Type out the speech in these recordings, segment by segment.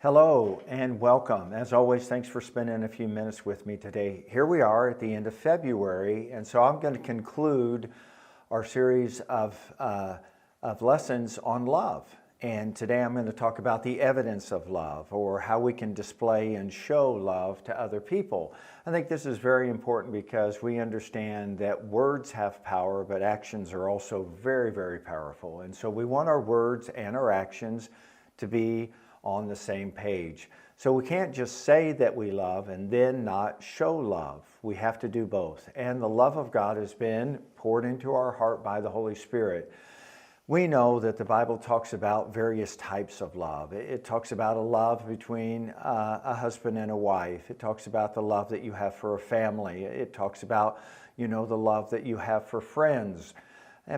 Hello and welcome. As always, thanks for spending a few minutes with me today. Here we are at the end of February, and so I'm going to conclude our series of lessons on love. And today I'm going to talk about the evidence of love, or how we can display and show love to other people. I think this is very important because we understand that words have power, but actions are also very, very powerful. And so we want our words and our actions to be on the same page. So we can't just say that we love and then not show love. We have to do both. And the love of God has been poured into our heart by the Holy Spirit. We know that the Bible talks about various types of love. It talks about a love between a husband and a wife. It talks about the love that you have for a family. It talks about, the love that you have for friends.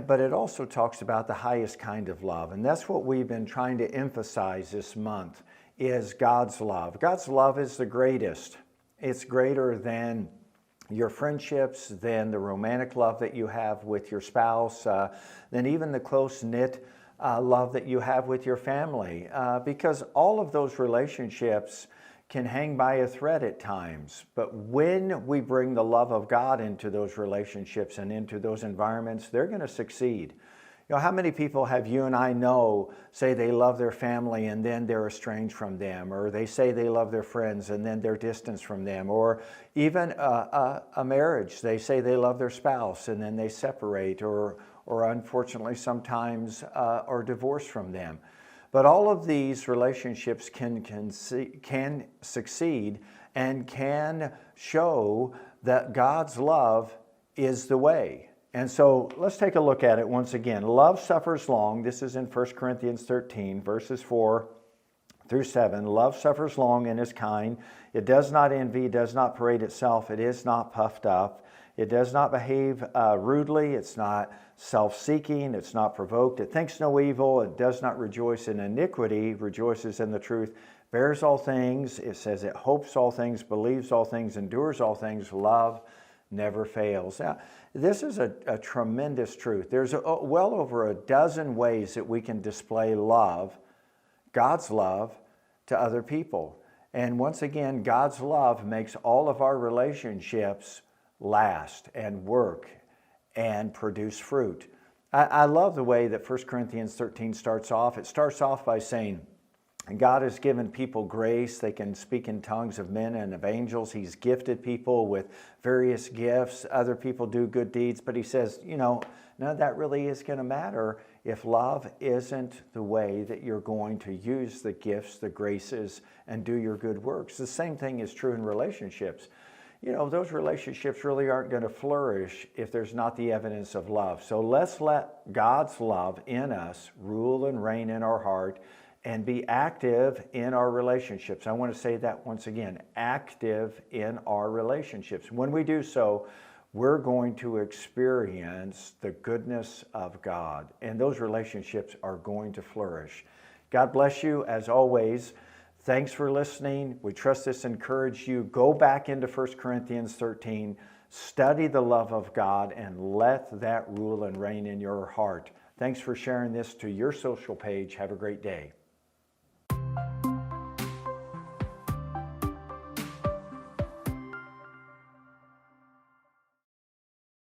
But it also talks about the highest kind of love. And that's what we've been trying to emphasize this month, is God's love. God's love is the greatest. It's greater than your friendships, than the romantic love that you have with your spouse, than even the close-knit love that you have with your family. Because all of those relationships can hang by a thread at times. But when we bring the love of God into those relationships and into those environments, they're going to succeed. How many people have you and I know say they love their family and then they're estranged from them, or they say they love their friends and then they're distanced from them, or even a marriage, they say they love their spouse and then they separate, or unfortunately sometimes are divorced from them. But all of these relationships can succeed and can show that God's love is the way. And so let's take a look at it once again. Love suffers long. This is in 1 Corinthians 13, verses 4 through 7. Love suffers long and is kind. It does not envy, does not parade itself. It is not puffed up. It does not behave rudely. It's not self-seeking. It's not provoked. It thinks no evil. It does not rejoice in iniquity, rejoices in the truth, bears all things. It says it hopes all things, believes all things, endures all things. Love never fails. Now, this is a tremendous truth. There's well over a dozen ways that we can display love, God's love, to other people. And once again, God's love makes all of our relationships last and work and produce fruit. I love the way that 1 Corinthians 13 starts off. It starts off by saying, God has given people grace. They can speak in tongues of men and of angels. He's gifted people with various gifts. Other people do good deeds. But he says, none of that really is going to matter if love isn't the way that you're going to use the gifts, the graces, and do your good works. The same thing is true in relationships. Those relationships really aren't going to flourish if there's not the evidence of love. So let's let God's love in us rule and reign in our heart and be active in our relationships. I want to say that once again, active in our relationships. When we do so, we're going to experience the goodness of God, and those relationships are going to flourish. God bless you as always. Thanks for listening. We trust this encouraged you. Go back into 1 Corinthians 13, study the love of God, and let that rule and reign in your heart. Thanks for sharing this to your social page. Have a great day.